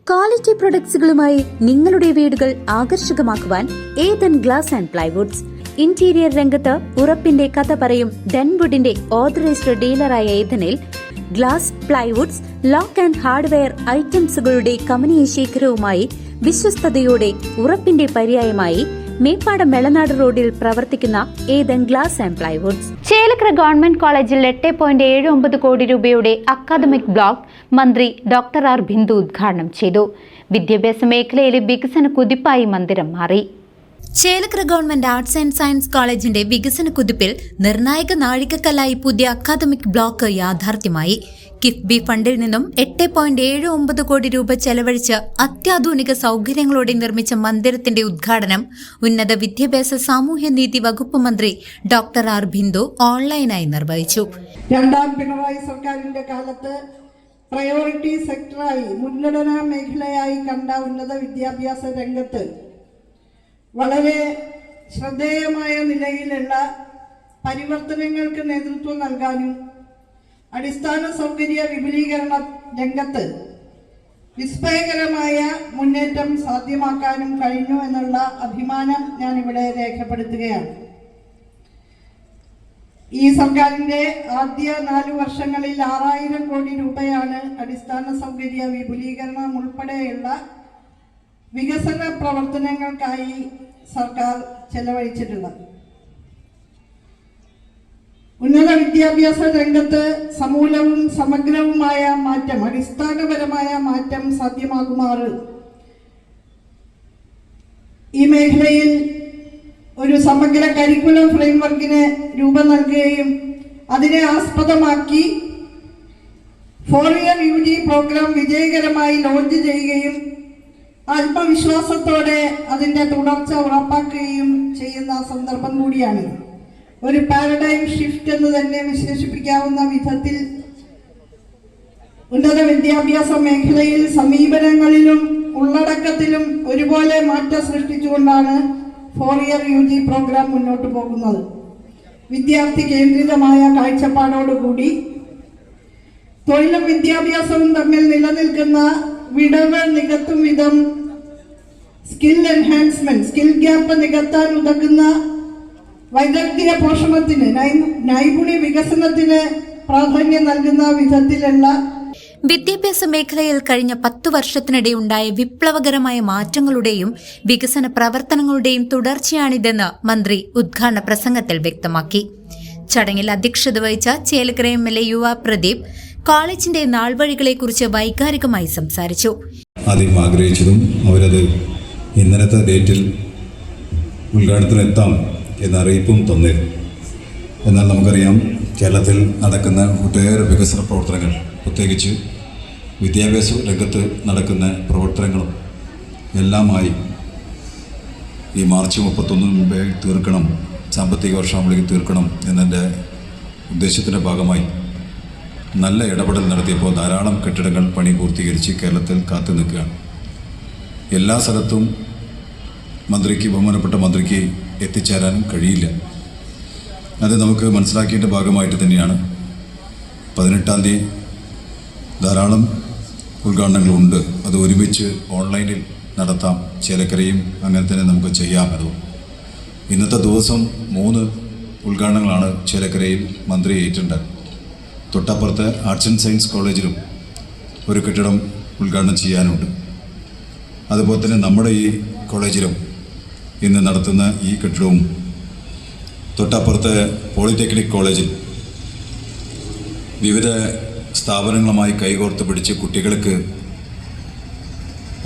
Quality പ്രൊഡക്ട്സുകളുമായി നിങ്ങളുടെ വീടുകൾ ആകർഷകമാക്കുവാൻ Ethan glass and plywoods. Interior രംഗത്ത് ഉറപ്പിന്റെ കഥ പറയും ഡെൻവുഡിന്റെ ഓതറൈസ്ഡ് ഡീലറായ ഏതനിൽ glass, plywoods, lock and hardware ഐറ്റംസുകളുടെ കമനീയ ശേഖരവുമായി വിശ്വസ്തയോടെ ഉറപ്പിന്റെ പര്യായമായി മേപ്പാടം മെളനാട് റോഡിൽ പ്രവർത്തിക്കുന്ന Ethan glass and plywoods. Chelakkara government കോളേജിൽ 8.79 കോടി രൂപയുടെ അക്കാദമിക് ബ്ലോക്ക് മന്ത്രി ഡോക്ടർ ആർ ബിന്ദു ഉദ്ഘാടനം ചെയ്തു. വിദ്യാഭ്യാസ മേഖലയിലെ വികസന കുതിപ്പായി മന്ദിരം മാറി. Chelakkara government arts and science കോളേജിന്റെ വികസന കുതിപ്പിൽ നിർണായക നാഴികക്കല്ലായി പുതിയ അക്കാദമിക് ബ്ലോക്ക് യാഥാർത്ഥ്യമായി. കിഫ്ബി ഫണ്ടിൽ നിന്നും 8.79 കോടി രൂപ ചെലവഴിച്ച് അത്യാധുനിക സൗകര്യങ്ങളോടെ നിർമ്മിച്ച മന്ദിരത്തിന്റെ ഉദ്ഘാടനം ഉന്നത വിദ്യാഭ്യാസ സാമൂഹ്യനീതി വകുപ്പ് മന്ത്രി ഡോക്ടർ ആർ ബിന്ദു ഓൺലൈനായി നിർവഹിച്ചു. രണ്ടാം പിണറായി സർക്കാരിന്റെ കാലത്ത് പ്രയോറിറ്റി സെക്ടറായി മുൻഗണനാ മേഖലയായി കണ്ട ഉന്നത വിദ്യാഭ്യാസ രംഗത്ത് വളരെ ശ്രദ്ധേയമായ നിലയിലുള്ള പരിവർത്തനങ്ങൾക്ക് നേതൃത്വം നൽകാനും അടിസ്ഥാന സൗകര്യ വിപുലീകരണ രംഗത്ത് വിസ്മയകരമായ മുന്നേറ്റം സാധ്യമാക്കാനും കഴിഞ്ഞു എന്നുള്ള അഭിമാനം ഞാനിവിടെ രേഖപ്പെടുത്തുകയാണ്. ഈ സർക്കാരിന്റെ ആദ്യ 4 വർഷങ്ങളിൽ 6000 കോടി രൂപയാണ് അടിസ്ഥാന സൗകര്യ വിപുലീകരണം ഉൾപ്പെടെയുള്ള വികസന പ്രവർത്തനങ്ങൾക്കായി സർക്കാർ ചെലവഴിച്ചിട്ടുള്ളത്. ഉന്നത വിദ്യാഭ്യാസ രംഗത്ത് സമൂലവും സമഗ്രവുമായ മാറ്റം, അടിസ്ഥാനപരമായ മാറ്റം സാധ്യമാകുമാറ് ഈ മേഖലയിൽ ഒരു സമഗ്ര കരിക്കുലം ഫ്രെയിംവർക്കിന് രൂപം നൽകുകയും അതിനെ ആസ്പദമാക്കി 4-year UG പ്രോഗ്രാം വിജയകരമായി ലോഞ്ച് ചെയ്യുകയും ആത്മവിശ്വാസത്തോടെ അതിൻ്റെ തുടർച്ച ഉറപ്പാക്കുകയും ചെയ്യുന്ന സന്ദർഭം കൂടിയാണ്. ഒരു പാരഡൈം ഷിഫ്റ്റ് എന്ന് തന്നെ വിശേഷിപ്പിക്കാവുന്ന വിധത്തിൽ ഉന്നത വിദ്യാഭ്യാസ മേഖലയിൽ സമീപനങ്ങളിലും ഉള്ളടക്കത്തിലും ഒരുപോലെ മാറ്റം സൃഷ്ടിച്ചുകൊണ്ടാണ് 4-year UG പ്രോഗ്രാം മുന്നോട്ട് പോകുന്നത്. വിദ്യാർത്ഥി കേന്ദ്രിതമായ കാഴ്ചപ്പാടോടുകൂടി തൊഴിലും വിദ്യാഭ്യാസവും തമ്മിൽ നിലനിൽക്കുന്ന വിടവ് നികത്തും വിധം സ്കിൽ എൻഹാൻസ്മെന്റ്, സ്കിൽ ഗ്യാപ്പ് നികത്താൻ ഉതകുന്ന വൈദഗ്ധ്യ പോഷണത്തിന്, നൈപുണ്യ വികസനത്തിന് പ്രാധാന്യം നൽകുന്ന വിധത്തിലുള്ള വിദ്യാഭ്യാസ മേഖലയിൽ കഴിഞ്ഞ 10 വർഷത്തിനിടെ ഉണ്ടായ വിപ്ലവകരമായ മാറ്റങ്ങളുടെയും വികസന പ്രവർത്തനങ്ങളുടെയും തുടർച്ചയാണിതെന്ന് മന്ത്രി ഉദ്ഘാടന പ്രസംഗത്തിൽ വ്യക്തമാക്കി. ചടങ്ങിൽ അധ്യക്ഷത വഹിച്ച ചേലക്കര MLA യുവ പ്രദീപ് കോളേജിന്റെ നാൾവഴികളെക്കുറിച്ച് വൈകാരികമായി സംസാരിച്ചു. ആദ്യം ആഗ്രഹിച്ചതും അവരത് ഇന്നലത്തെ ഡേറ്റിൽ ഉദ്ഘാടനത്തിനെത്താം എന്ന അറിയിപ്പും തന്നിരുന്നു. എന്നാൽ നമുക്കറിയാം, കേരളത്തിൽ നടക്കുന്ന ഒട്ടേറെ വികസന പ്രവർത്തനങ്ങൾ, പ്രത്യേകിച്ച് വിദ്യാഭ്യാസ രംഗത്ത് നടക്കുന്ന പ്രവർത്തനങ്ങളും എല്ലാമായി ഈ മാർച്ച് 31 മുമ്പേ തീർക്കണം, സാമ്പത്തിക വർഷാവധിക്ക് തീർക്കണം എന്നതിൻ്റെ ഉദ്ദേശത്തിൻ്റെ ഭാഗമായി നല്ല ഇടപെടൽ നടത്തിയപ്പോൾ ധാരാളം കെട്ടിടങ്ങൾ പണി പൂർത്തീകരിച്ച് കേരളത്തിൽ കാത്തു നിൽക്കുകയാണ്. എല്ലാ സ്ഥലത്തും ബഹുമാനപ്പെട്ട മന്ത്രിക്ക് എത്തിച്ചേരാനും കഴിയില്ല. അത് നമുക്ക് മനസ്സിലാക്കിയതിൻ്റെ ഭാഗമായിട്ട് തന്നെയാണ് 18-ാം തീയതി ധാരാളം ഉദ്ഘാടനങ്ങളുണ്ട്. അത് ഒരുമിച്ച് ഓൺലൈനിൽ നടത്താം, ചേലക്കരയും അങ്ങനെ തന്നെ നമുക്ക് ചെയ്യാമല്ലോ. ഇന്നത്തെ ദിവസം 3 ഉദ്ഘാടനങ്ങളാണ് ചേലക്കരയിൽ മന്ത്രി ഏറ്റുണ്ട്. തൊട്ടപ്പുറത്ത് ആർട്സ് ആൻഡ് സയൻസ് കോളേജിലും ഒരു കെട്ടിടം ഉദ്ഘാടനം ചെയ്യാനുണ്ട്. അതുപോലെ തന്നെ നമ്മുടെ ഈ കോളേജിലും ഇന്ന് നടത്തുന്ന ഈ കെട്ടിടവും, തൊട്ടപ്പുറത്തെ പോളിടെക്നിക് കോളേജിൽ വിവിധ സ്ഥാപനങ്ങളുമായി കൈകോർത്ത് പിടിച്ച് കുട്ടികൾക്ക്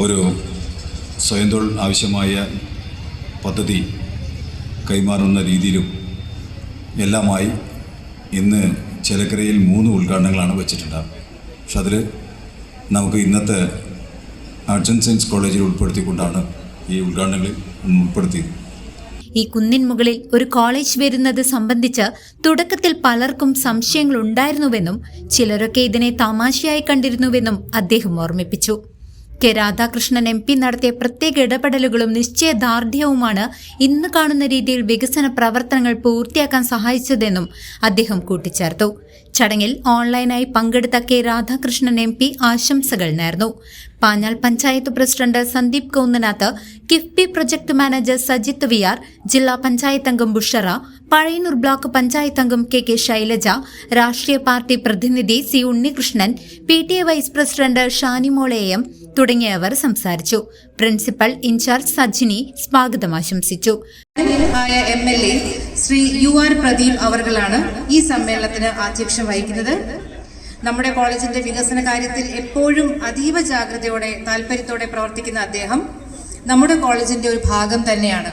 ഒരു സ്വയം തൊഴിൽ ആവശ്യമായ പദ്ധതി കൈമാറുന്ന രീതിയിലും എല്ലാമായി ഇന്ന് ചേലക്കരയിൽ 3 ഉദ്ഘാടനങ്ങളാണ് വെച്ചിട്ടുണ്ടാകും. പക്ഷെ അതിൽ നമുക്ക് ഇന്നത്തെ ആർട്സ് ആൻഡ് സയൻസ് കോളേജിൽ ഉൾപ്പെടുത്തിക്കൊണ്ടാണ് ഈ ഉദ്ഘാടനങ്ങളിൽ ഉൾപ്പെടുത്തിയത്. ഈ കുന്നിൻ മുകളിൽ ഒരു കോളേജ് വരുന്നത് സംബന്ധിച്ച് തുടക്കത്തിൽ പലർക്കും സംശയങ്ങൾ ഉണ്ടായിരുന്നുവെന്നും ചിലരൊക്കെ ഇതിനെ തമാശയായി കണ്ടിരുന്നുവെന്നും അദ്ദേഹം ഓർമ്മിപ്പിച്ചു. കെ രാധാകൃഷ്ണൻ MP നടത്തിയ പ്രത്യേക ഇടപെടലുകളും നിശ്ചയദാർഢ്യവുമാണ് ഇന്ന് കാണുന്ന രീതിയിൽ വികസന പ്രവർത്തനങ്ങൾ പൂർത്തിയാക്കാൻ സഹായിച്ചതെന്നും അദ്ദേഹം കൂട്ടിച്ചേർത്തു. ചടങ്ങിൽ ഓൺലൈനായി പങ്കെടുത്ത കെ രാധാകൃഷ്ണൻ MP ആശംസകൾ നേർന്നു. Panjal panchayat president Sandeep Kounnanath, KIIFB project manager Sajith V R, ജില്ലാ പഞ്ചായത്ത് അംഗം ബുഷറ, പഴയന്നൂർ ബ്ലോക്ക് പഞ്ചായത്ത് അംഗം കെ ശൈലജ, രാഷ്ട്രീയ പാർട്ടി പ്രതിനിധി C Unnikrishnan, PTA vice president Shanimol AM തുടങ്ങിയവർ സംസാരിച്ചു. പ്രിൻസിപ്പൽ ഇൻചാർജ് സജിനി സ്വാഗതം ആശംസിച്ചു. MLA ശ്രീ UR പ്രദീപ് അവർകളാണ് ഈ സമ്മേളനത്തിന് ആധ്യക്ഷം വഹിക്കുന്നത്. നമ്മുടെ കോളേജിന്റെ വികസന കാര്യത്തിൽ എപ്പോഴും അതീവ ജാഗ്രതയോടെ താല്പര്യത്തോടെ പ്രവർത്തിക്കുന്ന അദ്ദേഹം നമ്മുടെ കോളേജിന്റെ ഒരു ഭാഗം തന്നെയാണ്.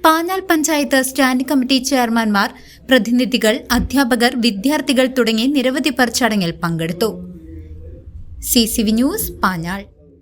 പാഞ്ഞാൾ പഞ്ചായത്ത് സ്റ്റാൻഡിംഗ് കമ്മിറ്റി ചെയർമാൻമാർ, പ്രതിനിധികൾ, അധ്യാപകർ, വിദ്യാർത്ഥികൾ തുടങ്ങി നിരവധി പേർ ചടങ്ങിൽ പങ്കെടുത്തു. CCV news, Panjal.